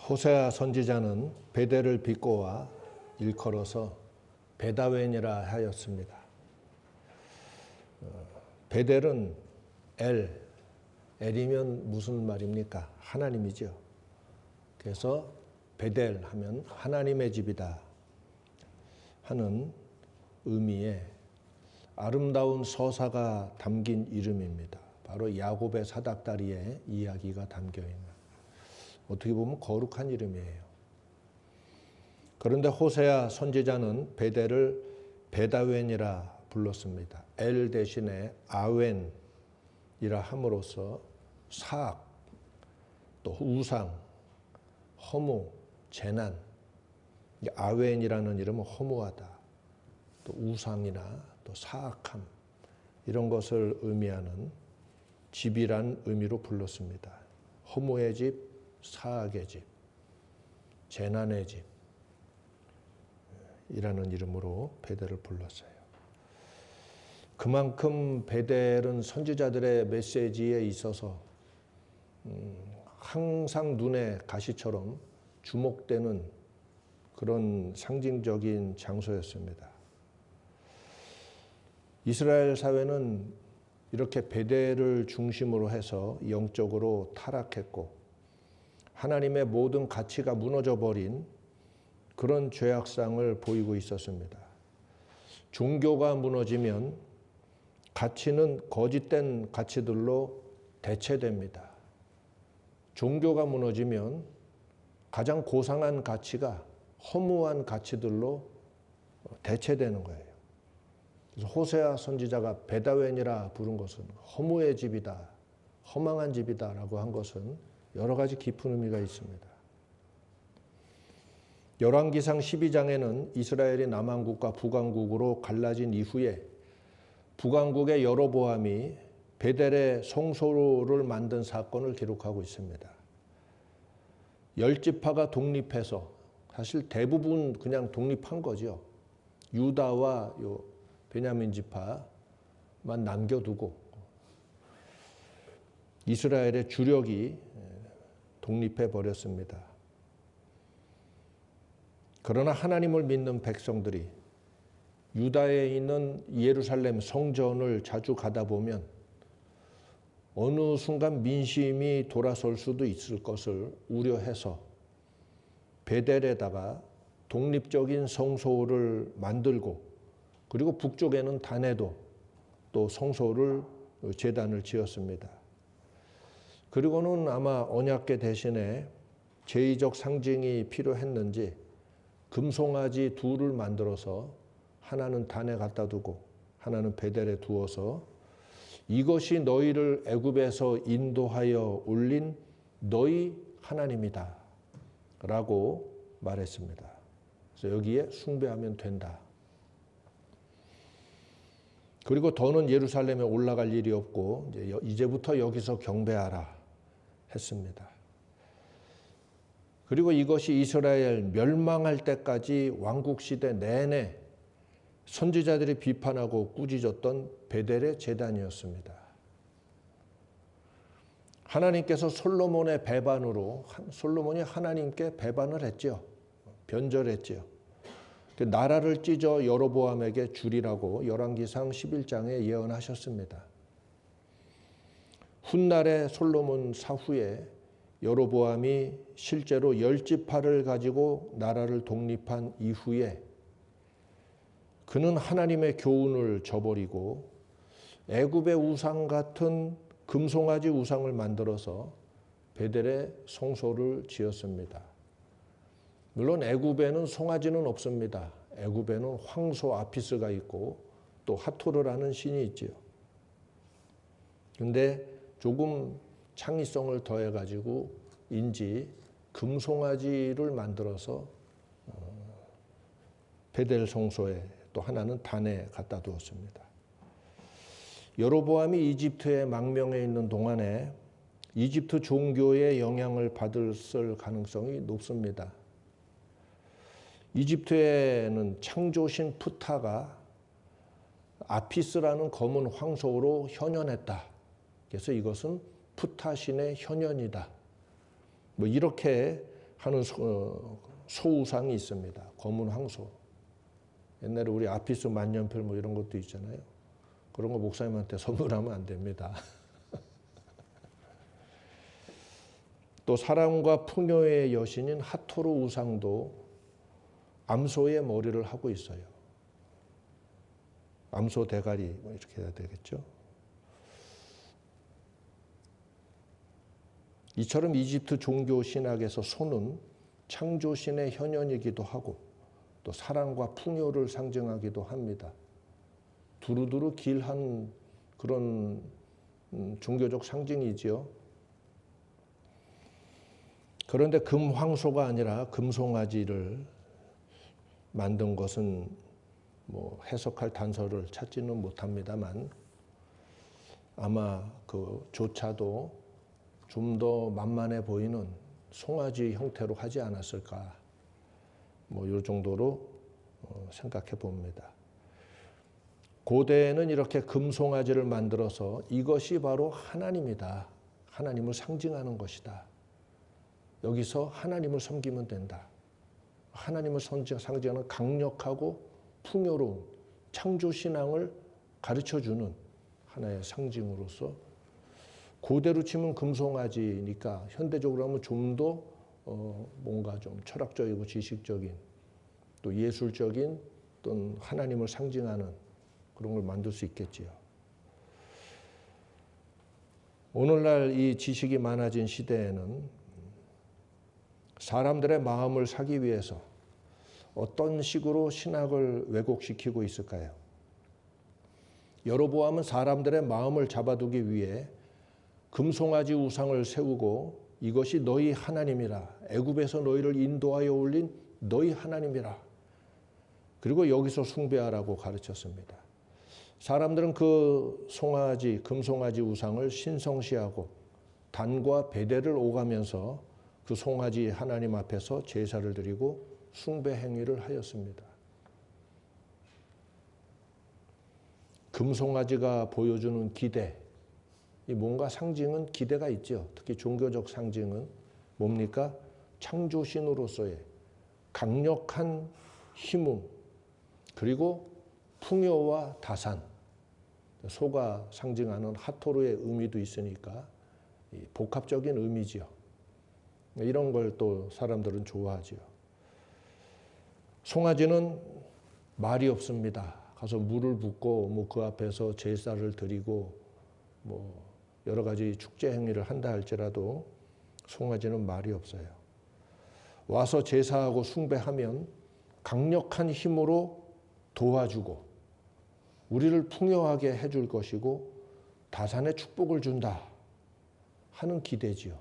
호세아 선지자는 베델을 빚고와 일컬어서 베다웬이라 하였습니다. 베델은 엘이면 무슨 말입니까? 하나님이죠. 그래서 베델 하면 하나님의 집이다 하는 의미의 아름다운 서사가 담긴 이름입니다. 바로 야곱의 사닥다리에 이야기가 담겨있는, 어떻게 보면 거룩한 이름이에요. 그런데 호세아 선지자는 베델을 베다웬이라 불렀습니다. 엘 대신에 아웬이라 함으로써 사악, 또 우상, 허무, 재난, 아웬이라는 이름은 허무하다, 또 우상이나 또 사악함, 이런 것을 의미하는 집이란 의미로 불렀습니다. 허무의 집, 사악의 집, 재난의 집 이라는 이름으로 베델을 불렀어요. 그만큼 베델은 선지자들의 메시지에 있어서 항상 눈에 가시처럼 주목되는 그런 상징적인 장소였습니다. 이스라엘 사회는 이렇게 베델을 중심으로 해서 영적으로 타락했고 하나님의 모든 가치가 무너져버린 그런 죄악상을 보이고 있었습니다. 종교가 무너지면 가치는 거짓된 가치들로 대체됩니다. 종교가 무너지면 가장 고상한 가치가 허무한 가치들로 대체되는 거예요. 그래서 호세아 선지자가 베다웬이라 부른 것은 허무의 집이다, 허망한 집이다 라고 한 것은 여러 가지 깊은 의미가 있습니다. 열왕기상 12장에는 이스라엘이 남왕국과 북왕국으로 갈라진 이후에 북왕국의 여로보암이 베델에 성소를 만든 사건을 기록하고 있습니다. 10지파가 독립해서, 사실 대부분 그냥 독립한 거죠. 유다와 베냐민 지파만 남겨두고 이스라엘의 주력이 독립해 버렸습니다. 그러나 하나님을 믿는 백성들이 유다에 있는 예루살렘 성전을 자주 가다 보면 어느 순간 민심이 돌아설 수도 있을 것을 우려해서 베델에다가 독립적인 성소를 만들고, 그리고 북쪽에는 단에도 또 성소를, 제단을 지었습니다. 그리고는 아마 언약궤 대신에 제의적 상징이 필요했는지 금송아지 둘을 만들어서 하나는 단에 갖다 두고 하나는 베델에 두어서 이것이 너희를 애굽에서 인도하여 올린 너희 하나님이다 라고 말했습니다. 그래서 여기에 숭배하면 된다. 그리고 더는 예루살렘에 올라갈 일이 없고 이제부터 여기서 경배하라 했습니다. 그리고 이것이 이스라엘 멸망할 때까지 왕국시대 내내 선지자들이 비판하고 꾸짖었던 베델의 제단이었습니다. 하나님께서 솔로몬의 배반으로, 솔로몬이 하나님께 배반을 했죠. 변절했죠. 나라를 찢어 여로보암에게 주리라고 열왕기상 11장에 예언하셨습니다. 훗날에 솔로몬 사후에 여로보암이 실제로 10지파를 가지고 나라를 독립한 이후에 그는 하나님의 교훈을 저버리고 애굽의 우상 같은 금송아지 우상을 만들어서 베델에 성소를 지었습니다. 물론 애굽에는 송아지는 없습니다. 애굽에는 황소 아피스가 있고 또 하토르라는 신이 있지요. 그런데 조금 창의성을 더해가지고 인지 금송아지를 만들어서 베델 성소에, 또 하나는 단에 갖다 두었습니다. 여로보암이 이집트의 망명해 있는 동안에 이집트 종교의 영향을 받을 가능성이 높습니다. 이집트에는 창조신 푸타가 아피스라는 검은 황소로 현현했다. 그래서 이것은 푸타신의 현현이다. 뭐 이렇게 하는 소우상이 있습니다. 검은 황소. 옛날에 우리 아피스 만년필 뭐 이런 것도 있잖아요. 그런 거 목사님한테 선물하면 안 됩니다. 또 사랑과 풍요의 여신인 하토르 우상도 암소의 머리를 하고 있어요. 암소 대가리 뭐 이렇게 해야 되겠죠. 이처럼 이집트 종교 신학에서 소는 창조신의 현현이기도 하고 또 사랑과 풍요를 상징하기도 합니다. 두루두루 길한 그런 종교적 상징이지요. 그런데 금황소가 아니라 금송아지를 만든 것은 뭐 해석할 단서를 찾지는 못합니다만 아마 그조차도 좀 더 만만해 보이는 송아지 형태로 하지 않았을까, 뭐 이 정도로 생각해 봅니다. 고대에는 이렇게 금송아지를 만들어서 이것이 바로 하나님이다, 하나님을 상징하는 것이다, 여기서 하나님을 섬기면 된다, 하나님을 상징하는 강력하고 풍요로운 창조신앙을 가르쳐주는 하나의 상징으로서 고대로 치면 금송아지니까 현대적으로 하면 좀 더 뭔가 좀 철학적이고 지식적인 또 예술적인 또는 하나님을 상징하는 그런 걸 만들 수 있겠지요. 오늘날 이 지식이 많아진 시대에는 사람들의 마음을 사기 위해서 어떤 식으로 신학을 왜곡시키고 있을까요? 여로보암은 사람들의 마음을 잡아두기 위해 금송아지 우상을 세우고 이것이 너희 하나님이라, 애굽에서 너희를 인도하여 올린 너희 하나님이라, 그리고 여기서 숭배하라고 가르쳤습니다. 사람들은 그 송아지, 금송아지 우상을 신성시하고 단과 베델을 오가면서 그 송아지 하나님 앞에서 제사를 드리고 숭배 행위를 하였습니다. 금송아지가 보여주는 기대, 이 뭔가 상징은 기대가 있죠. 특히 종교적 상징은 뭡니까? 창조신으로서의 강력한 힘음, 그리고 풍요와 다산, 소가 상징하는 하토르의 의미도 있으니까 복합적인 의미지요. 이런 걸 또 사람들은 좋아하지요. 송아지는 말이 없습니다. 가서 물을 붓고 뭐 그 앞에서 제사를 드리고 뭐 여러 가지 축제 행위를 한다 할지라도 송아지는 말이 없어요. 와서 제사하고 숭배하면 강력한 힘으로 도와주고 우리를 풍요하게 해줄 것이고 다산의 축복을 준다 하는 기대지요.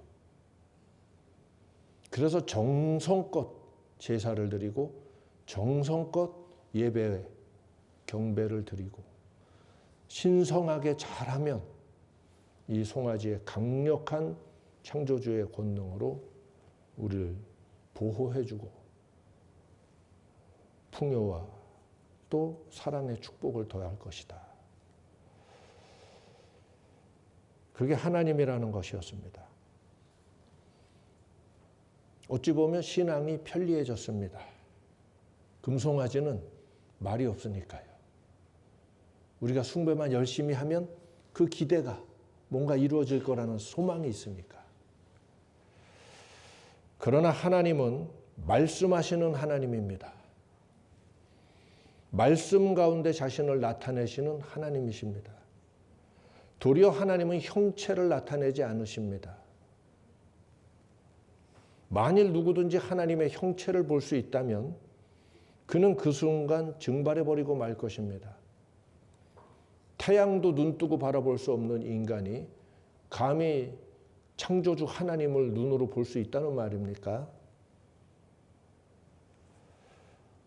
그래서 정성껏 제사를 드리고 정성껏 예배, 경배를 드리고 신성하게 잘하면 이 송아지의 강력한 창조주의 권능으로 우리를 보호해주고 풍요와 또 사랑의 축복을 더할 것이다. 그게 하나님이라는 것이었습니다. 어찌 보면 신앙이 편리해졌습니다. 금송아지는 말이 없으니까요. 우리가 숭배만 열심히 하면 그 기대가 뭔가 이루어질 거라는 소망이 있으니까. 그러나 하나님은 말씀하시는 하나님입니다. 말씀 가운데 자신을 나타내시는 하나님이십니다. 도리어 하나님은 형체를 나타내지 않으십니다. 만일 누구든지 하나님의 형체를 볼 수 있다면 그는 그 순간 증발해버리고 말 것입니다. 태양도 눈뜨고 바라볼 수 없는 인간이 감히 창조주 하나님을 눈으로 볼 수 있다는 말입니까?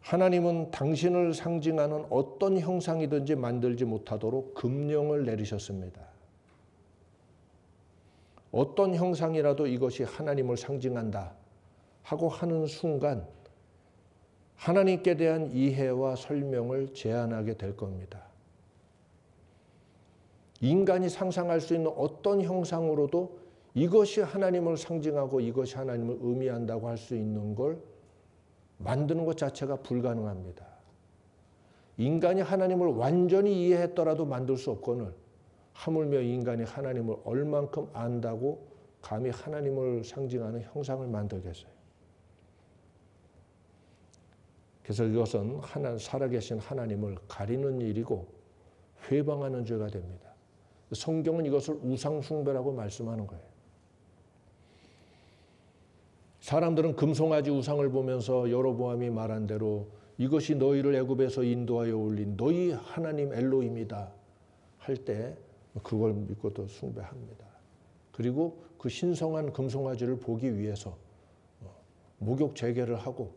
하나님은 당신을 상징하는 어떤 형상이든지 만들지 못하도록 금령을 내리셨습니다. 어떤 형상이라도 이것이 하나님을 상징한다 하고 하는 순간 하나님께 대한 이해와 설명을 제한하게 될 겁니다. 인간이 상상할 수 있는 어떤 형상으로도 이것이 하나님을 상징하고 이것이 하나님을 의미한다고 할 수 있는 걸 만드는 것 자체가 불가능합니다. 인간이 하나님을 완전히 이해했더라도 만들 수 없거늘 하물며 인간이 하나님을 얼만큼 안다고 감히 하나님을 상징하는 형상을 만들겠어요. 그래서 이것은 살아계신 하나님을 가리는 일이고 회방하는 죄가 됩니다. 성경은 이것을 우상숭배라고 말씀하는 거예요. 사람들은 금송아지 우상을 보면서 여로보암이 말한 대로 이것이 너희를 애굽에서 인도하여 올린 너희 하나님 엘로힘이다 할 때 그걸 믿고도 숭배합니다. 그리고 그 신성한 금송아지를 보기 위해서 목욕 재개를 하고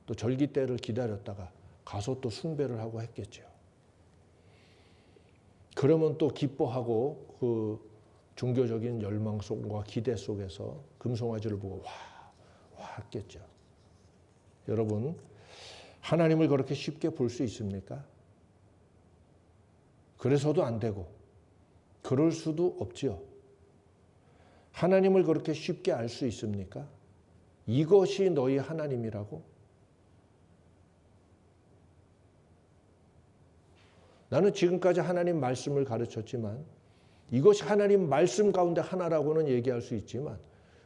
또 절기 때를 기다렸다가 가서 또 숭배를 하고 했겠죠. 그러면 또 기뻐하고 그 종교적인 열망 속과 기대 속에서 금송아지를 보고 와 했겠죠. 여러분, 하나님을 그렇게 쉽게 볼 수 있습니까? 그래서도 안 되고 그럴 수도 없지요. 하나님을 그렇게 쉽게 알 수 있습니까? 이것이 너희 하나님이라고? 나는 지금까지 하나님 말씀을 가르쳤지만 이것이 하나님 말씀 가운데 하나라고는 얘기할 수 있지만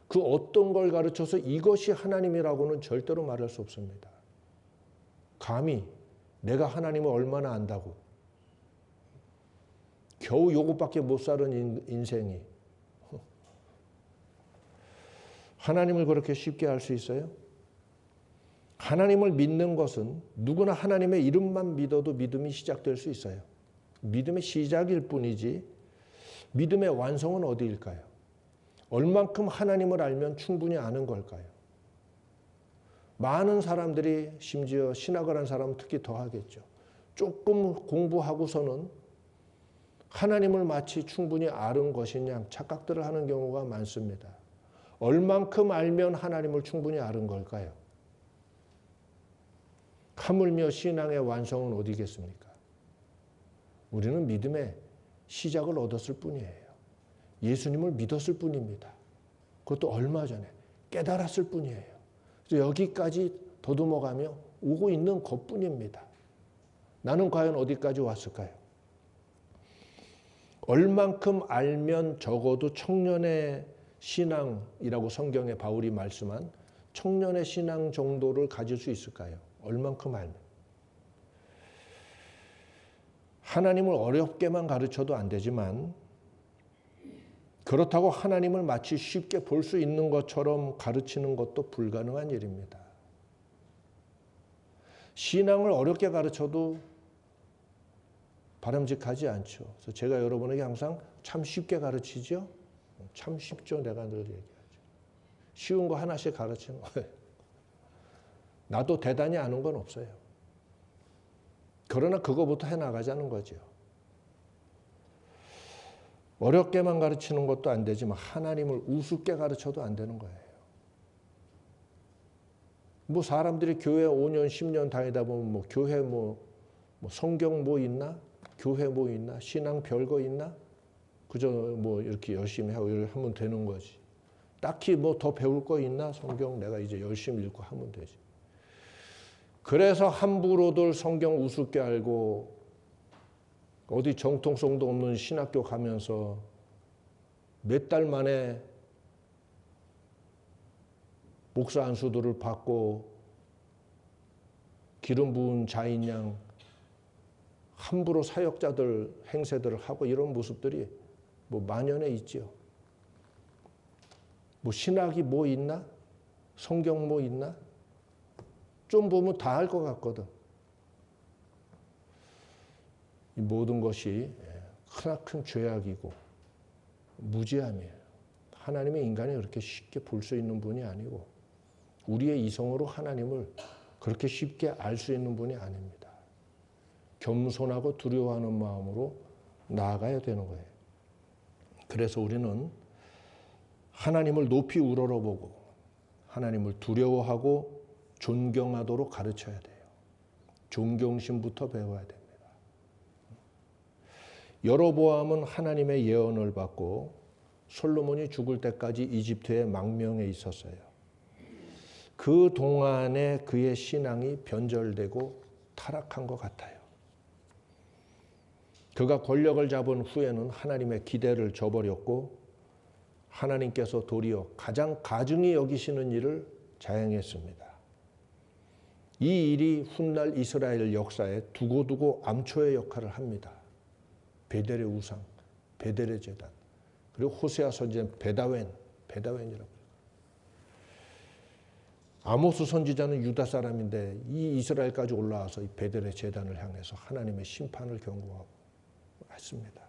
그 어떤 걸 가르쳐서 이것이 하나님이라고는 절대로 말할 수 없습니다. 감히 내가 하나님을 얼마나 안다고 겨우 요것밖에 못 사는 인생이 하나님을 그렇게 쉽게 알 수 있어요? 하나님을 믿는 것은 누구나 하나님의 이름만 믿어도 믿음이 시작될 수 있어요. 믿음의 시작일 뿐이지 믿음의 완성은 어디일까요? 얼만큼 하나님을 알면 충분히 아는 걸까요? 많은 사람들이 심지어 신학을 한 사람은 특히 더 하겠죠. 조금 공부하고서는 하나님을 마치 충분히 아는 것이냐 착각들을 하는 경우가 많습니다. 얼만큼 알면 하나님을 충분히 아는 걸까요? 하물며 신앙의 완성은 어디겠습니까? 우리는 믿음의 시작을 얻었을 뿐이에요. 예수님을 믿었을 뿐입니다. 그것도 얼마 전에 깨달았을 뿐이에요. 그래서 여기까지 더듬어가며 오고 있는 것뿐입니다. 나는 과연 어디까지 왔을까요? 얼만큼 알면 적어도 청년의 신앙이라고 성경에 바울이 말씀한 청년의 신앙 정도를 가질 수 있을까요? 얼만큼 알면. 하나님을 어렵게만 가르쳐도 안 되지만 그렇다고 하나님을 마치 쉽게 볼 수 있는 것처럼 가르치는 것도 불가능한 일입니다. 신앙을 어렵게 가르쳐도 바람직하지 않죠. 그래서 제가 여러분에게 항상 참 쉽게 가르치죠. 참 쉽죠. 내가 늘 얘기하죠. 쉬운 거 하나씩 가르치는 거예요. 나도 대단히 아는 건 없어요. 그러나 그거부터 해나가자는 거죠. 어렵게만 가르치는 것도 안 되지만 하나님을 우습게 가르쳐도 안 되는 거예요. 뭐 사람들이 교회 5년, 10년 다니다 보면 뭐 교회 뭐 성경 뭐 있나? 교회 뭐 있나? 신앙 별거 있나? 그저 뭐 이렇게 열심히 하고 이렇게 하면 되는 거지. 딱히 뭐 더 배울 거 있나? 성경 내가 이제 열심히 읽고 하면 되지. 그래서 함부로들 성경 우습게 알고 어디 정통성도 없는 신학교 가면서 몇 달 만에 목사 안수들을 받고 기름 부은 자인 양 함부로 사역자들 행세들을 하고 이런 모습들이 뭐 만연해 있지요. 뭐 신학이 뭐 있나? 성경 뭐 있나? 좀 보면 다 알 것 같거든. 이 모든 것이 크나큰 죄악이고 무지함이에요. 하나님의 인간이 그렇게 쉽게 볼 수 있는 분이 아니고 우리의 이성으로 하나님을 그렇게 쉽게 알 수 있는 분이 아닙니다. 겸손하고 두려워하는 마음으로 나아가야 되는 거예요. 그래서 우리는 하나님을 높이 우러러보고 하나님을 두려워하고 존경하도록 가르쳐야 돼요. 존경심부터 배워야 됩니다. 여로보암은 하나님의 예언을 받고 솔로몬이 죽을 때까지 이집트의 망명에 있었어요. 그 동안에 그의 신앙이 변절되고 타락한 것 같아요. 그가 권력을 잡은 후에는 하나님의 기대를 저버렸고 하나님께서 도리어 가장 가증히 여기시는 일을 자행했습니다. 이 일이 훗날 이스라엘 역사에 두고두고 암초의 역할을 합니다. 베델의 우상, 베델의 제단, 그리고 호세아 선지자는 베다웬이라고. 아모스 선지자는 유다 사람인데 이 이스라엘까지 올라와서 이 베델의 제단을 향해서 하나님의 심판을 경고하고 했습니다.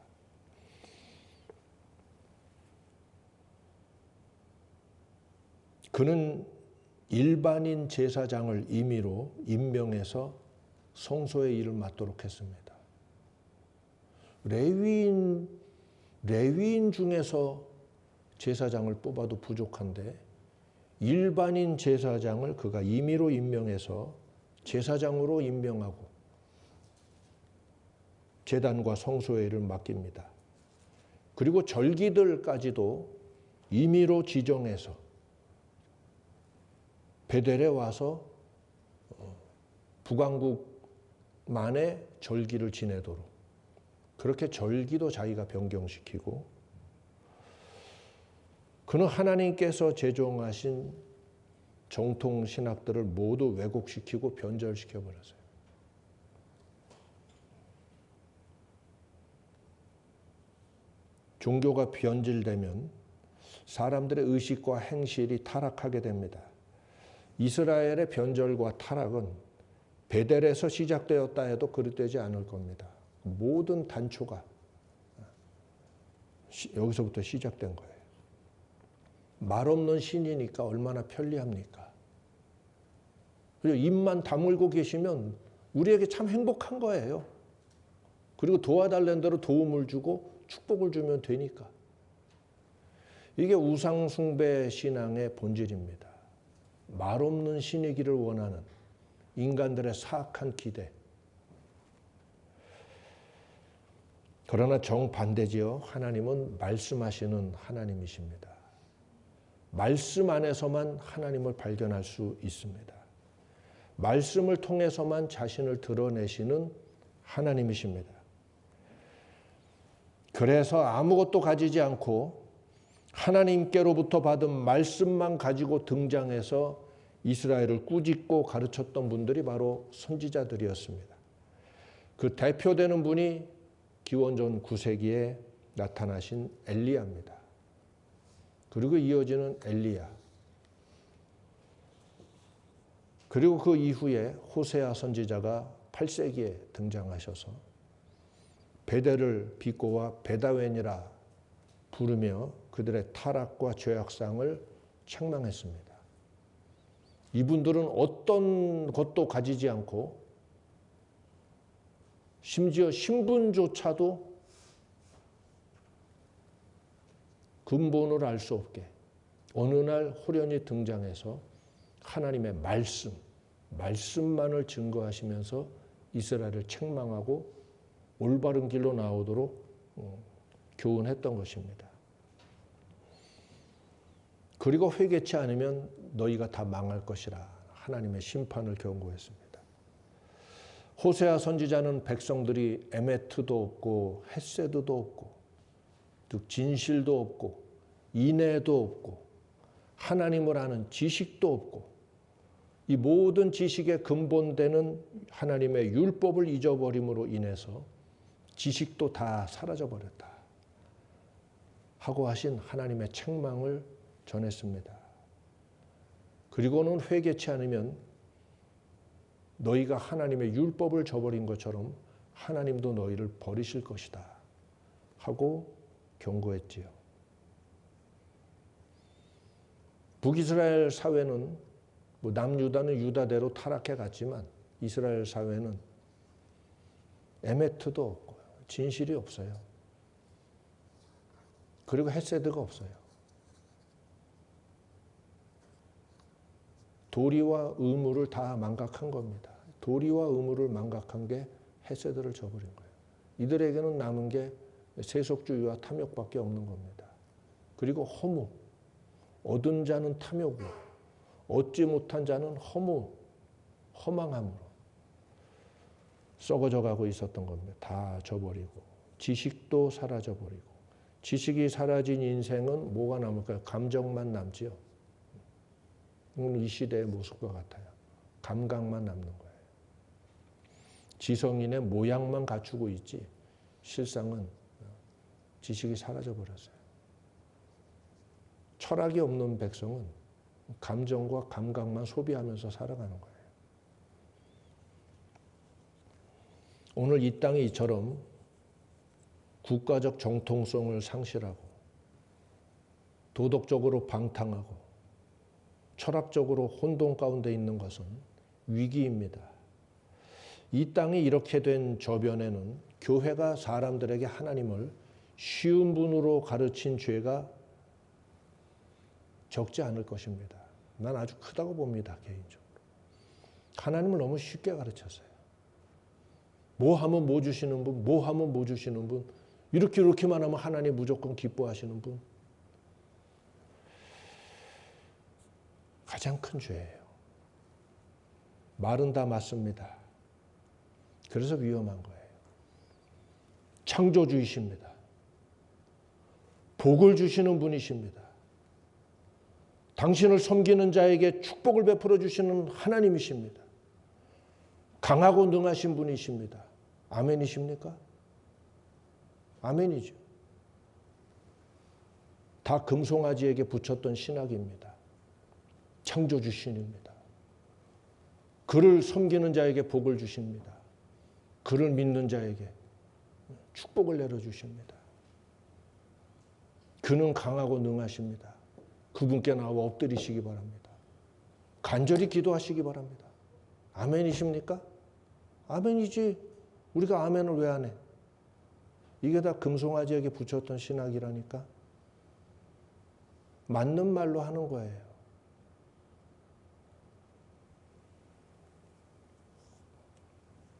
그는 일반인 제사장을 임의로 임명해서 성소의 일을 맡도록 했습니다. 레위인 중에서 제사장을 뽑아도 부족한데 일반인 제사장을 그가 임의로 임명해서 제사장으로 임명하고 제단과 성소의 일을 맡깁니다. 그리고 절기들까지도 임의로 지정해서 베델에 와서 북왕국만의 절기를 지내도록 그렇게 절기도 자기가 변경시키고 그는 하나님께서 제정하신 정통 신학들을 모두 왜곡시키고 변절시켜 버렸어요. 종교가 변질되면 사람들의 의식과 행실이 타락하게 됩니다. 이스라엘의 변절과 타락은 베델에서 시작되었다 해도 그릇되지 않을 겁니다. 모든 단초가 여기서부터 시작된 거예요. 말 없는 신이니까 얼마나 편리합니까? 그리고 입만 다물고 계시면 우리에게 참 행복한 거예요. 그리고 도와달라는 대로 도움을 주고 축복을 주면 되니까. 이게 우상숭배 신앙의 본질입니다. 말 없는 신이기를 원하는 인간들의 사악한 기대. 그러나 정반대지요. 하나님은 말씀하시는 하나님이십니다. 말씀 안에서만 하나님을 발견할 수 있습니다. 말씀을 통해서만 자신을 드러내시는 하나님이십니다. 그래서 아무것도 가지지 않고 하나님께로부터 받은 말씀만 가지고 등장해서 이스라엘을 꾸짖고 가르쳤던 분들이 바로 선지자들이었습니다. 그 대표되는 분이 기원전 9세기에 나타나신 엘리야입니다. 그리고 이어지는 엘리야. 그리고 그 이후에 호세아 선지자가 8세기에 등장하셔서 베델을 비꼬아 베다웬이라 부르며 그들의 타락과 죄악상을 책망했습니다. 이분들은 어떤 것도 가지지 않고 심지어 신분조차도 근본을 알 수 없게 어느 날 호련히 등장해서 하나님의 말씀만을 증거하시면서 이스라엘을 책망하고 올바른 길로 나오도록 교훈했던 것입니다. 그리고 회개치 않으면 너희가 다 망할 것이라 하나님의 심판을 경고했습니다. 호세아 선지자는 백성들이 에메트도 없고 헷세드도 없고 즉 진실도 없고 인애도 없고 하나님을 아는 지식도 없고 이 모든 지식의 근본되는 하나님의 율법을 잊어버림으로 인해서 지식도 다 사라져버렸다 하고 하신 하나님의 책망을 전했습니다. 그리고는 회개치 않으면 너희가 하나님의 율법을 저버린 것처럼 하나님도 너희를 버리실 것이다 하고 경고했지요. 북이스라엘 사회는 남유다는 유다대로 타락해 갔지만 이스라엘 사회는 에메트도 없고요. 진실이 없어요. 그리고 헤세드가 없어요. 도리와 의무를 다 망각한 겁니다. 도리와 의무를 망각한 게 헤세드를 저버린 거예요. 이들에게는 남은 게 세속주의와 탐욕밖에 없는 겁니다. 그리고 허무. 얻은 자는 탐욕으로, 얻지 못한 자는 허망함으로 썩어져 가고 있었던 겁니다. 다 져버리고 지식도 사라져버리고. 지식이 사라진 인생은 뭐가 남을까요? 감정만 남지요. 오늘 이 시대의 모습과 같아요. 감각만 남는 거예요. 지성인의 모양만 갖추고 있지 실상은 지식이 사라져버렸어요. 철학이 없는 백성은 감정과 감각만 소비하면서 살아가는 거예요. 오늘 이 땅이 이처럼 국가적 정통성을 상실하고 도덕적으로 방탕하고 철학적으로 혼돈 가운데 있는 것은 위기입니다. 이 땅이 이렇게 된 저변에는 교회가 사람들에게 하나님을 쉬운 분으로 가르친 죄가 적지 않을 것입니다. 난 아주 크다고 봅니다. 개인적으로. 하나님을 너무 쉽게 가르쳤어요. 뭐 하면 뭐 주시는 분, 뭐 하면 뭐 주시는 분, 이렇게만 하면 하나님 무조건 기뻐하시는 분. 가장 큰 죄예요. 말은 다 맞습니다. 그래서 위험한 거예요. 창조주이십니다. 복을 주시는 분이십니다. 당신을 섬기는 자에게 축복을 베풀어 주시는 하나님이십니다. 강하고 능하신 분이십니다. 아멘이십니까? 아멘이죠. 다 금송아지에게 붙였던 신학입니다. 창조주신입니다. 그를 섬기는 자에게 복을 주십니다. 그를 믿는 자에게 축복을 내려주십니다. 그는 강하고 능하십니다. 그분께 나와 엎드리시기 바랍니다. 간절히 기도하시기 바랍니다. 아멘이십니까? 아멘이지. 우리가 아멘을 왜 안 해? 이게 다 금송아지에게 붙였던 신학이라니까. 맞는 말로 하는 거예요.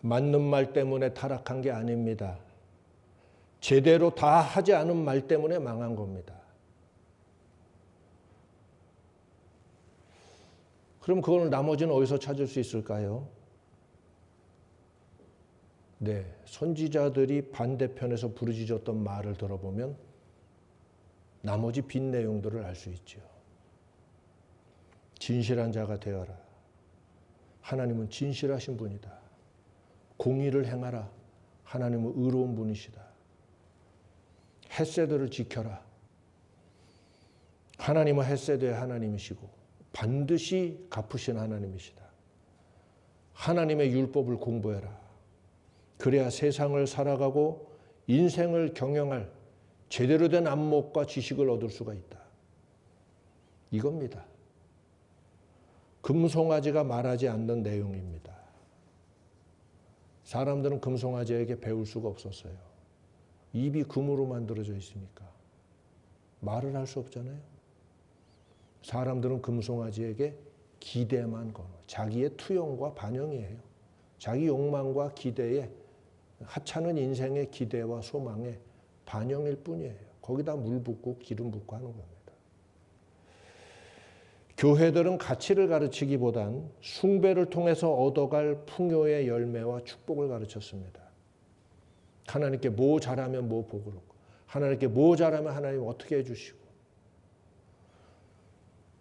맞는 말 때문에 타락한 게 아닙니다. 제대로 다 하지 않은 말 때문에 망한 겁니다. 그럼 그걸 나머지는 어디서 찾을 수 있을까요? 네, 선지자들이 반대편에서 부르짖었던 말을 들어보면 나머지 빈 내용들을 알 수 있죠. 진실한 자가 되어라. 하나님은 진실하신 분이다. 공의를 행하라. 하나님은 의로운 분이시다. 헤세드를 지켜라. 하나님은 헤세드의 하나님이시고 반드시 갚으신 하나님이시다. 하나님의 율법을 공부해라. 그래야 세상을 살아가고 인생을 경영할 제대로 된 안목과 지식을 얻을 수가 있다. 이겁니다. 금송아지가 말하지 않는 내용입니다. 사람들은 금송아지에게 배울 수가 없었어요. 입이 금으로 만들어져 있으니까 말을 할 수 없잖아요. 사람들은 금송아지에게 기대만 거는 자기의 투영과 반영이에요. 자기 욕망과 기대에 하찮은 인생의 기대와 소망의 반영일 뿐이에요. 거기다 물 붓고 기름 붓고 하는 겁니다. 교회들은 가치를 가르치기보단 숭배를 통해서 얻어갈 풍요의 열매와 축복을 가르쳤습니다. 하나님께 뭐 잘하면 뭐 복을 얻고 하나님께 뭐 잘하면 하나님 어떻게 해주시고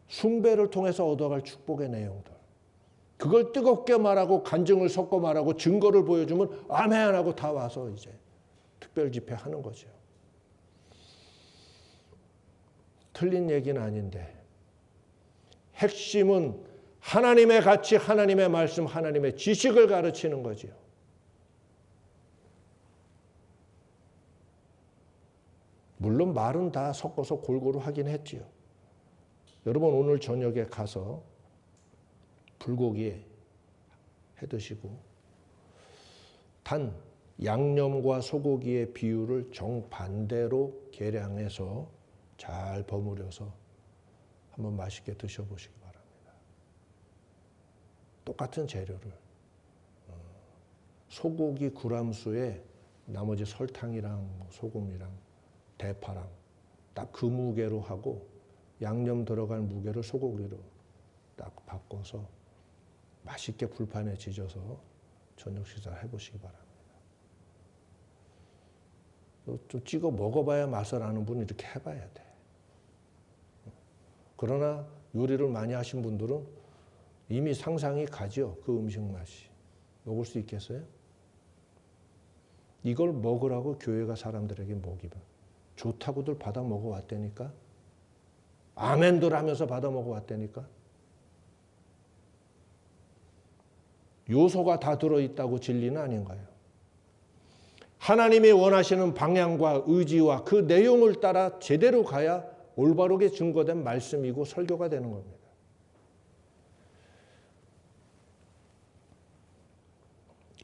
숭배를 통해서 얻어갈 축복의 내용들 그걸 뜨겁게 말하고 간증을 섞어 말하고 증거를 보여주면 아멘 하고 다 와서 이제 특별 집회하는 거죠. 틀린 얘기는 아닌데 핵심은 하나님의 가치, 하나님의 말씀, 하나님의 지식을 가르치는 거지요. 물론 말은 다 섞어서 골고루 하긴 했지요. 여러분 오늘 저녁에 가서 불고기 해 드시고 단 양념과 소고기의 비율을 정반대로 계량해서 잘 버무려서 한번 맛있게 드셔보시기 바랍니다. 똑같은 재료를 소고기 9g수에 나머지 설탕이랑 소금이랑 대파랑 딱 그 무게로 하고 양념 들어간 무게를 소고기로 딱 바꿔서 맛있게 불판에 지져서 저녁 식사를 해보시기 바랍니다. 좀 찍어 먹어봐야 맛을 아는 분은 이렇게 해봐야 돼. 그러나 요리를 많이 하신 분들은 이미 상상이 가죠. 그 음식 맛이. 먹을 수 있겠어요? 이걸 먹으라고 교회가 사람들에게 먹이면 좋다고들 받아 먹어왔다니까. 아멘들 하면서 받아 먹어왔다니까. 요소가 다 들어있다고 진리는 아닌가요? 하나님이 원하시는 방향과 의지와 그 내용을 따라 제대로 가야 올바르게 증거된 말씀이고 설교가 되는 겁니다.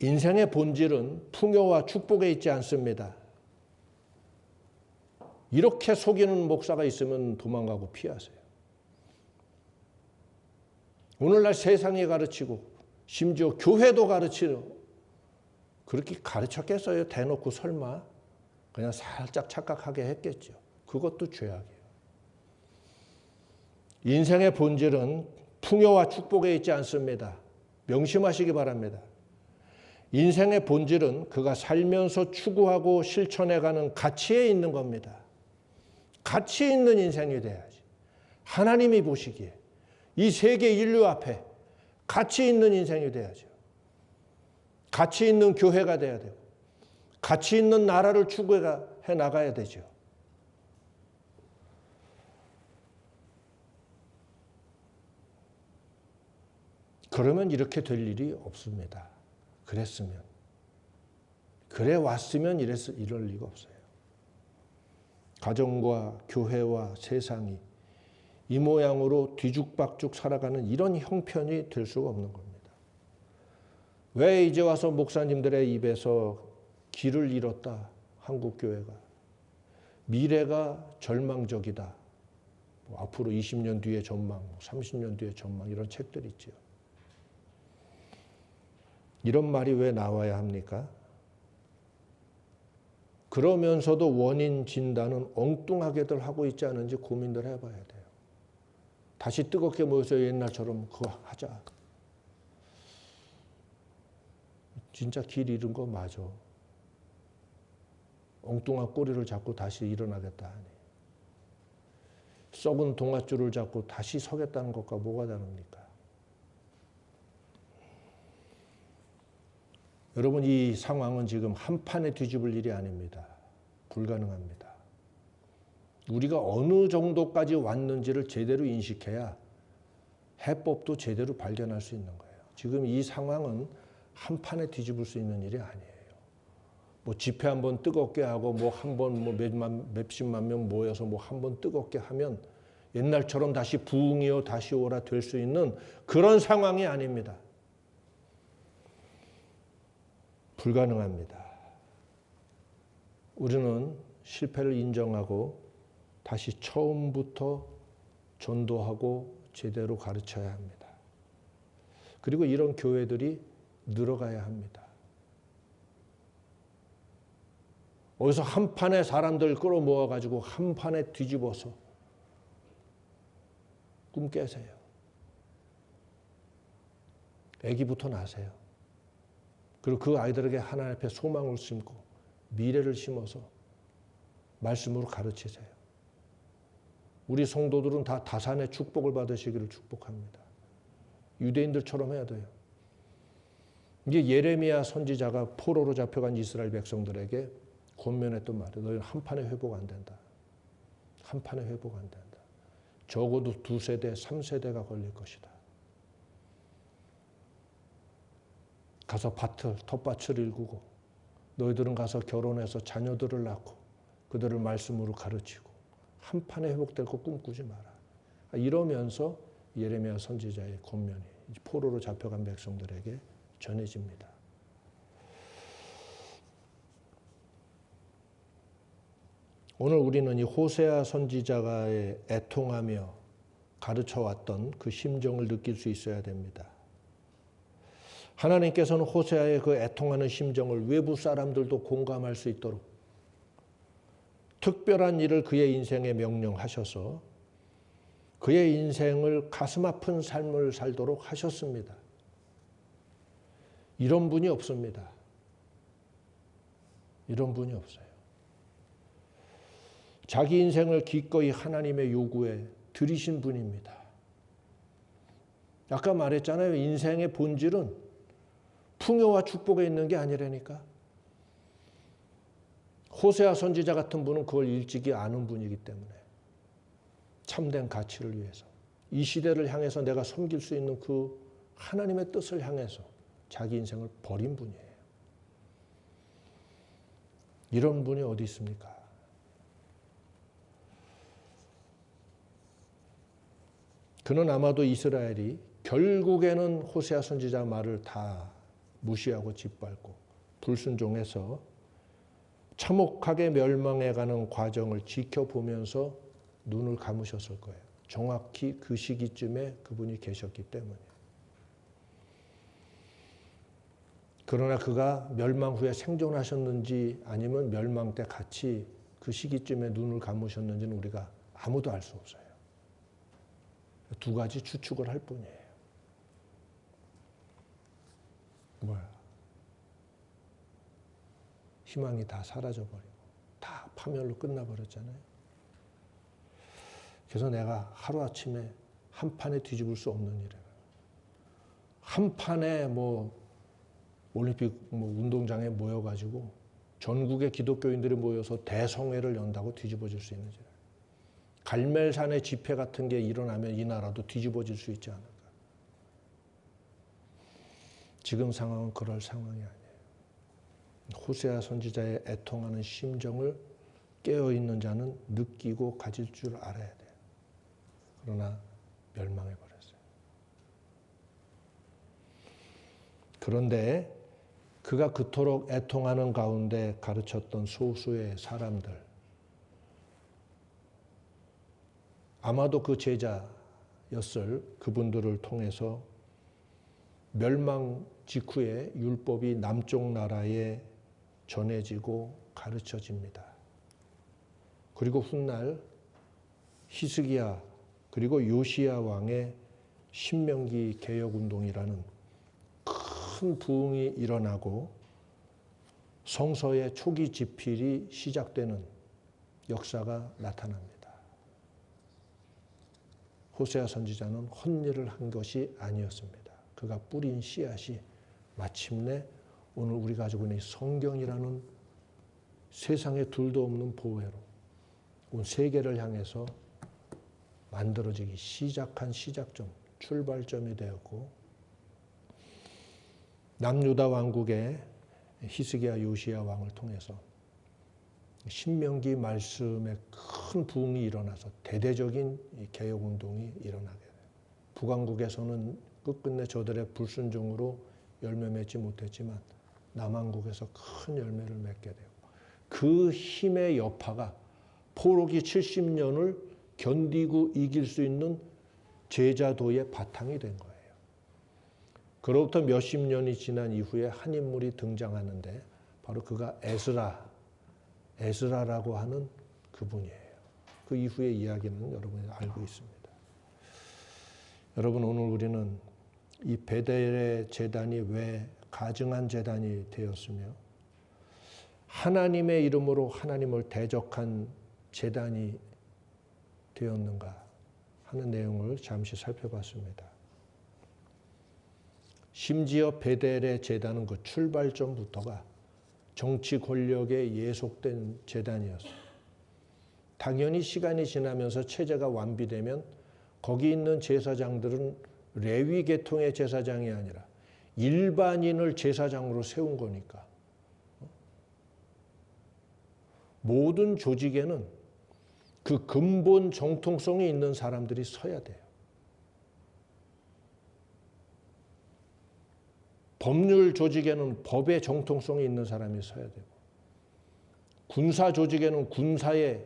인생의 본질은 풍요와 축복에 있지 않습니다. 이렇게 속이는 목사가 있으면 도망가고 피하세요. 오늘날 세상이 가르치고 심지어 교회도 가르치는 그렇게 가르쳤겠어요? 대놓고 설마? 그냥 살짝 착각하게 했겠죠. 그것도 죄악이에요. 인생의 본질은 풍요와 축복에 있지 않습니다. 명심하시기 바랍니다. 인생의 본질은 그가 살면서 추구하고 실천해가는 가치에 있는 겁니다. 가치 있는 인생이 돼야지. 하나님이 보시기에 이 세계 인류 앞에 가치 있는 인생이 돼야죠. 가치 있는 교회가 돼야 되고 가치 있는 나라를 추구해 나가야 되죠. 그러면 이렇게 될 일이 없습니다. 그랬으면. 그래 왔으면 이럴 리가 없어요. 가정과 교회와 세상이 이 모양으로 뒤죽박죽 살아가는 이런 형편이 될 수가 없는 겁니다. 왜 이제 와서 목사님들의 입에서 길을 잃었다, 한국교회가. 미래가 절망적이다. 앞으로 20년 뒤의 전망, 30년 뒤의 전망 이런 책들이 있죠. 이런 말이 왜 나와야 합니까? 그러면서도 원인 진단은 엉뚱하게들 하고 있지 않은지 고민들 해봐야 돼요. 다시 뜨겁게 모여서 옛날처럼 그거 하자. 진짜 길 잃은 거 맞아. 엉뚱한 꼬리를 잡고 다시 일어나겠다 하니. 썩은 동아줄을 잡고 다시 서겠다는 것과 뭐가 다릅니까? 여러분, 이 상황은 지금 한 판에 뒤집을 일이 아닙니다. 불가능합니다. 우리가 어느 정도까지 왔는지를 제대로 인식해야 해법도 제대로 발견할 수 있는 거예요. 지금 이 상황은 한 판에 뒤집을 수 있는 일이 아니에요. 뭐 집회 한번 뜨겁게 하고 뭐 한번 뭐 몇십만 명 모여서 뭐 한번 뜨겁게 하면 옛날처럼 다시 부흥이요 다시 오라 될 수 있는 그런 상황이 아닙니다. 불가능합니다. 우리는 실패를 인정하고 다시 처음부터 전도하고 제대로 가르쳐야 합니다. 그리고 이런 교회들이 늘어가야 합니다. 어디서 한 판에 사람들 끌어모아가지고 한 판에 뒤집어서 꿈 깨세요. 아기부터 낳으세요. 그리고 그 아이들에게 하나님 앞에 소망을 심고 미래를 심어서 말씀으로 가르치세요. 우리 성도들은 다 다산의 축복을 받으시기를 축복합니다. 유대인들처럼 해야 돼요. 이게 예레미야 선지자가 포로로 잡혀간 이스라엘 백성들에게 권면했던 말이에요. 너희는 한 판에 회복 안 된다. 한 판에 회복 안 된다. 적어도 2세대, 3세대가 걸릴 것이다. 가서 텃밭을 일구고 너희들은 가서 결혼해서 자녀들을 낳고 그들을 말씀으로 가르치고 한 판에 회복될 거 꿈꾸지 마라. 이러면서 예레미야 선지자의 권면이 포로로 잡혀간 백성들에게 전해집니다. 오늘 우리는 이 호세아 선지자가 애통하며 가르쳐왔던 그 심정을 느낄 수 있어야 됩니다. 하나님께서는 호세아의 그 애통하는 심정을 외부 사람들도 공감할 수 있도록 특별한 일을 그의 인생에 명령하셔서 그의 인생을 가슴 아픈 삶을 살도록 하셨습니다. 이런 분이 없습니다. 이런 분이 없어요. 자기 인생을 기꺼이 하나님의 요구에 드리신 분입니다. 아까 말했잖아요. 인생의 본질은 풍요와 축복에 있는 게 아니라니까. 호세아 선지자 같은 분은 그걸 일찍이 아는 분이기 때문에 참된 가치를 위해서 이 시대를 향해서 내가 섬길 수 있는 그 하나님의 뜻을 향해서 자기 인생을 버린 분이에요. 이런 분이 어디 있습니까? 그는 아마도 이스라엘이 결국에는 호세아 선지자 말을 다 무시하고 짓밟고 불순종해서 참혹하게 멸망해가는 과정을 지켜보면서 눈을 감으셨을 거예요. 정확히 그 시기쯤에 그분이 계셨기 때문에. 그러나 그가 멸망 후에 생존하셨는지 아니면 멸망 때 같이 그 시기쯤에 눈을 감으셨는지는 우리가 아무도 알 수 없어요. 두 가지 추측을 할 뿐이에요. 뭐야? 희망이 다 사라져버리고 다 파멸로 끝나버렸잖아요. 그래서 내가 하루아침에 한 판에 뒤집을 수 없는 일이에요. 한 판에 올림픽 운동장에 모여가지고 전국의 기독교인들이 모여서 대성회를 연다고 뒤집어질 수 있는지. 갈멜산의 집회 같은 게 일어나면 이 나라도 뒤집어질 수 있지 않을까. 지금 상황은 그럴 상황이 아니에요. 호세아 선지자의 애통하는 심정을 깨어있는 자는 느끼고 가질 줄 알아야 돼요. 그러나 멸망해버렸어요. 그런데 그가 그토록 애통하는 가운데 가르쳤던 소수의 사람들, 아마도 그 제자였을 그분들을 통해서 멸망 직후에 율법이 남쪽 나라에 전해지고 가르쳐집니다. 그리고 훗날 히스기야 그리고 요시야 왕의 신명기 개혁운동이라는 큰 부흥이 일어나고 성서의 초기 집필이 시작되는 역사가 나타납니다. 호세아 선지자는 헛일을 한 것이 아니었습니다. 그가 뿌린 씨앗이 마침내 오늘 우리가 가지고 있는 성경이라는 세상에 둘도 없는 보배로 온 세계를 향해서 만들어지기 시작한 시작점, 출발점이 되었고 남유다 왕국의 히스기야 요시야 왕을 통해서 신명기 말씀에 큰 부흥이 일어나서 대대적인 개혁운동이 일어나게 돼요. 북왕국에서는 끝끝내 저들의 불순종으로 열매 맺지 못했지만 남왕국에서 큰 열매를 맺게 되고 그 힘의 여파가 포로기 70년을 견디고 이길 수 있는 제자도의 바탕이 된 거예요. 그로부터 몇십 년이 지난 이후에 한 인물이 등장하는데 바로 그가 에스라라고 하는 그분이에요. 그 이후의 이야기는 여러분이 알고 있습니다. 여러분, 오늘 우리는 이 베델의 제단이 왜 가증한 제단이 되었으며 하나님의 이름으로 하나님을 대적한 제단이 되었는가 하는 내용을 잠시 살펴봤습니다. 심지어 베델의 제단은 그 출발점부터가 정치 권력에 예속된 제단이었어요. 당연히 시간이 지나면서 체제가 완비되면 거기 있는 제사장들은 레위 계통의 제사장이 아니라 일반인을 제사장으로 세운 거니까 모든 조직에는 그 근본 정통성이 있는 사람들이 서야 돼요. 법률 조직에는 법의 정통성이 있는 사람이 서야 되고 군사 조직에는 군사의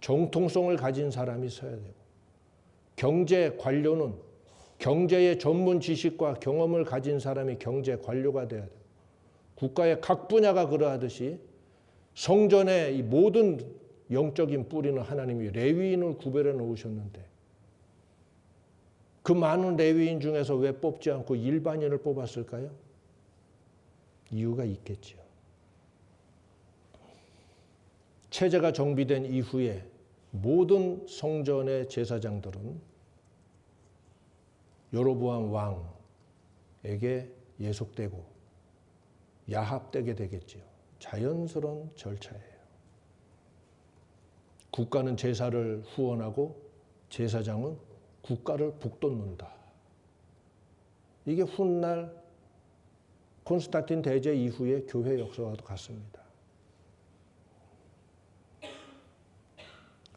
정통성을 가진 사람이 서야 되고 경제 관료는 경제의 전문 지식과 경험을 가진 사람이 경제 관료가 돼야 되고 국가의 각 분야가 그러하듯이 성전의 이 모든 영적인 뿌리는 하나님이 레위인을 구별해 놓으셨는데 그 많은 레위인 중에서 왜 뽑지 않고 일반인을 뽑았을까요? 이유가 있겠죠. 체제가 정비된 이후에 모든 성전의 제사장들은 여로보암 왕에게 예속되고 야합되게 되겠지요. 자연스러운 절차예요. 국가는 제사를 후원하고 제사장은 국가를 북돋는다. 이게 훗날 콘스탄틴 대제 이후의 교회 역사와도 같습니다.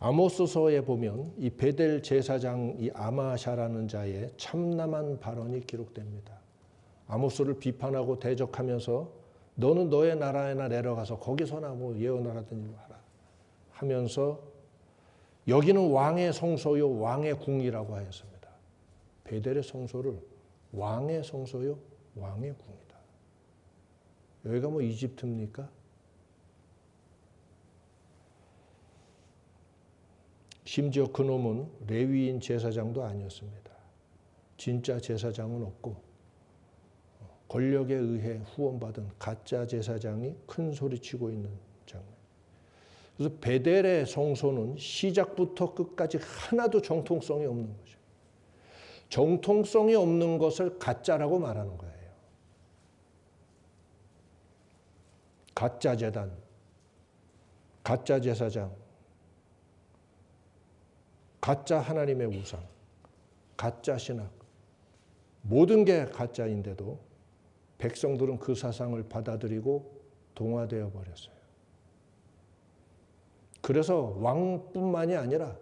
아모스서에 보면 이 베델 제사장 이 아마샤라는 자의 참남한 발언이 기록됩니다. 아모스를 비판하고 대적하면서 너는 너의 나라에나 내려가서 거기서나 뭐 예언하라든지 하라 하면서 여기는 왕의 성소요 왕의 궁이라고 하였습니다. 베델의 성소를 왕의 성소요 왕의 궁이다. 여기가 뭐 이집트입니까? 심지어 그놈은 레위인 제사장도 아니었습니다. 진짜 제사장은 없고 권력에 의해 후원받은 가짜 제사장이 큰 소리치고 있는 장면. 그래서 베델의 성소는 시작부터 끝까지 하나도 정통성이 없는 거죠. 정통성이 없는 것을 가짜라고 말하는 거예요. 가짜 제단, 가짜 제사장, 가짜 하나님의 우상, 가짜 신학, 모든 게 가짜인데도 백성들은 그 사상을 받아들이고 동화되어 버렸어요. 그래서 왕뿐만이 아니라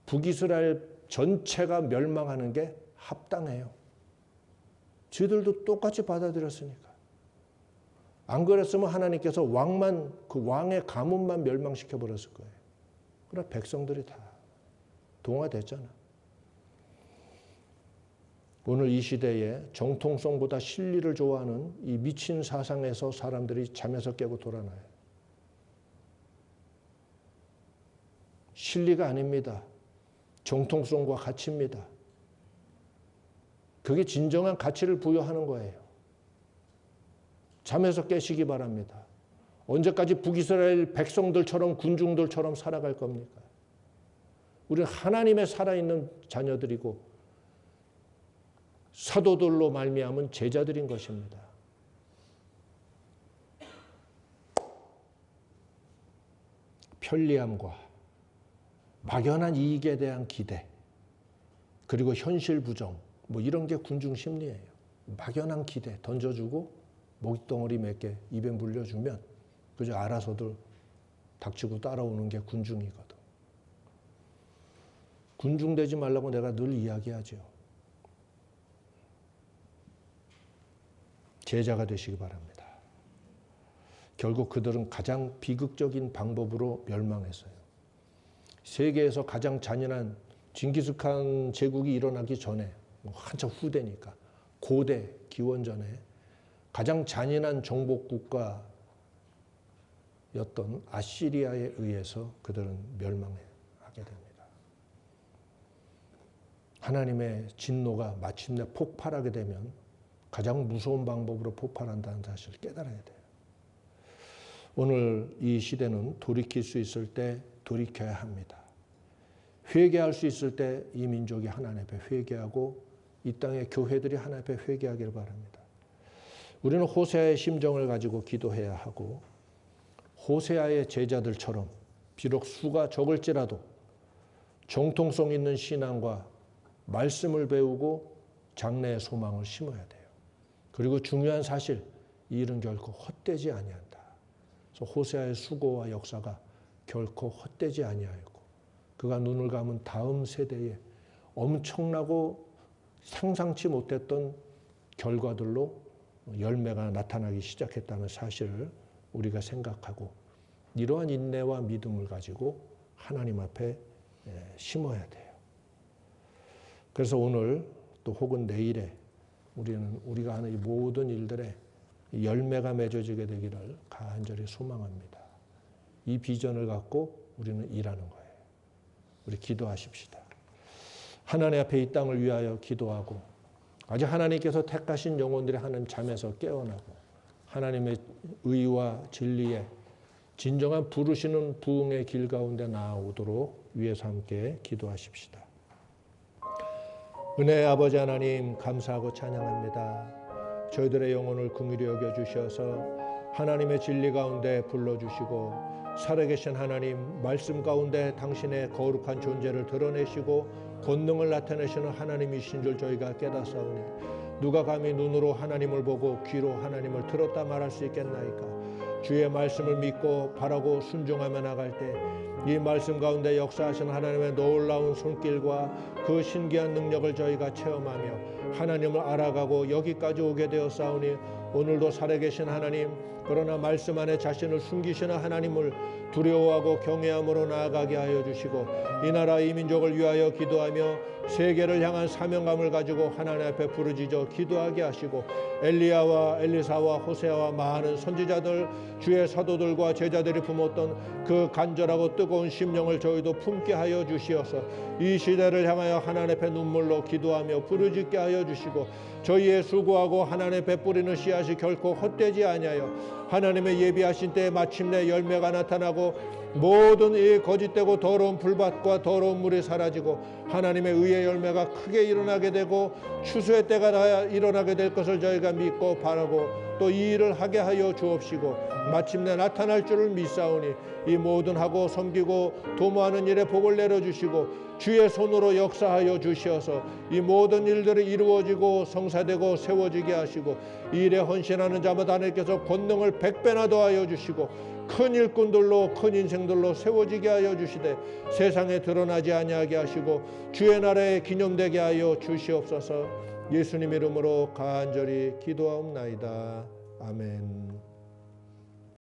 북이스라엘 전체가 멸망하는 게 합당해요. 저희들도 똑같이 받아들였으니까. 안 그랬으면 하나님께서 왕만, 그 왕의 가문만 멸망시켜 버렸을 거예요. 그러나 백성들이 다 동화됐잖아. 오늘 이 시대에 정통성보다 실리를 좋아하는 이 미친 사상에서 사람들이 잠에서 깨고 돌아나요. 실리가 아닙니다. 정통성과 가치입니다. 그게 진정한 가치를 부여하는 거예요. 잠에서 깨시기 바랍니다. 언제까지 북이스라엘 백성들처럼 군중들처럼 살아갈 겁니까? 우리는 하나님의 살아있는 자녀들이고 사도들로 말미암은 제자들인 것입니다. 편리함과 막연한 이익에 대한 기대, 그리고 현실 부정, 뭐 이런 게 군중 심리예요. 막연한 기대 던져주고 먹잇덩어리 몇 개 입에 물려주면 그저 알아서들 닥치고 따라오는 게 군중이거든. 군중 되지 말라고 내가 늘 이야기하죠. 제자가 되시기 바랍니다. 결국 그들은 가장 비극적인 방법으로 멸망했어요. 세계에서 가장 잔인한 징기스칸 제국이 일어나기 전에, 한참 후대니까, 고대 기원전에 가장 잔인한 정복국가였던 아시리아에 의해서 그들은 멸망하게 됩니다. 하나님의 진노가 마침내 폭발하게 되면 가장 무서운 방법으로 폭발한다는 사실을 깨달아야 돼요. 오늘 이 시대는 돌이킬 수 있을 때 돌이켜야 합니다. 회개할 수 있을 때 이 민족이 하나님 앞에 회개하고 이 땅의 교회들이 하나님 앞에 회개하기를 바랍니다. 우리는 호세아의 심정을 가지고 기도해야 하고 호세아의 제자들처럼 비록 수가 적을지라도 정통성 있는 신앙과 말씀을 배우고 장래의 소망을 심어야 돼요. 그리고 중요한 사실, 이 일은 결코 헛되지 아니한다. 그래서 호세아의 수고와 역사가 결코 헛되지 아니하였고 그가 눈을 감은 다음 세대에 엄청나고 상상치 못했던 결과들로 열매가 나타나기 시작했다는 사실을 우리가 생각하고 이러한 인내와 믿음을 가지고 하나님 앞에 심어야 돼요. 그래서 오늘 또 혹은 내일에 우리가 하는 이 모든 일들에 열매가 맺어지게 되기를 간절히 소망합니다. 이 비전을 갖고 우리는 일하는 거예요. 우리 기도하십시다. 하나님 앞에 이 땅을 위하여 기도하고 아직 하나님께서 택하신 영혼들이 하는 잠에서 깨어나고 하나님의 의와 진리에 진정한 부르시는 부흥의 길 가운데 나아오도록 위에서 함께 기도하십시다. 은혜의 아버지 하나님 감사하고 찬양합니다. 저희들의 영혼을 긍휼히 여겨주셔서 하나님의 진리 가운데 불러주시고 살아계신 하나님 말씀 가운데 당신의 거룩한 존재를 드러내시고 권능을 나타내시는 하나님이신 줄 저희가 깨닫사오니 누가 감히 눈으로 하나님을 보고 귀로 하나님을 들었다 말할 수 있겠나이까. 주의 말씀을 믿고 바라고 순종하며 나갈 때 이 말씀 가운데 역사하시는 하나님의 놀라운 손길과 그 신기한 능력을 저희가 체험하며 하나님을 알아가고 여기까지 오게 되었사오니 오늘도 살아계신 하나님, 그러나 말씀 안에 자신을 숨기시는 하나님을 두려워하고 경외함으로 나아가게 하여 주시고 이 나라 이 민족을 위하여 기도하며 세계를 향한 사명감을 가지고 하나님 앞에 부르짖어 기도하게 하시고 엘리야와 엘리사와 호세아와 많은 선지자들 주의 사도들과 제자들이 품었던 그 간절하고 뜨거운 심령을 저희도 품게 하여 주시어서 이 시대를 향하여 하나님 앞에 눈물로 기도하며 부르짖게 하여 주시고 저희의 수고하고 하나님 앞에 뿌리는 씨앗이 결코 헛되지 아니하여 하나님의 예비하신 때에 마침내 열매가 나타나고 모든 이 거짓되고 더러운 불밭과 더러운 물이 사라지고 하나님의 의의 열매가 크게 일어나게 되고 추수의 때가 다 일어나게 될 것을 저희가 믿고 바라고 또 이 일을 하게 하여 주옵시고 마침내 나타날 줄을 믿사오니 이 모든 하고 섬기고 도모하는 일에 복을 내려주시고 주의 손으로 역사하여 주시어서 이 모든 일들이 이루어지고 성사되고 세워지게 하시고 이 일에 헌신하는 자마다 하나님께서 권능을 100배나 더하여 주시고 큰 일꾼들로 큰 인생들로 세워지게 하여 주시되 세상에 드러나지 아니하게 하시고 주의 나라에 기념되게 하여 주시옵소서. 예수님 이름으로 간절히 기도하옵나이다. 아멘.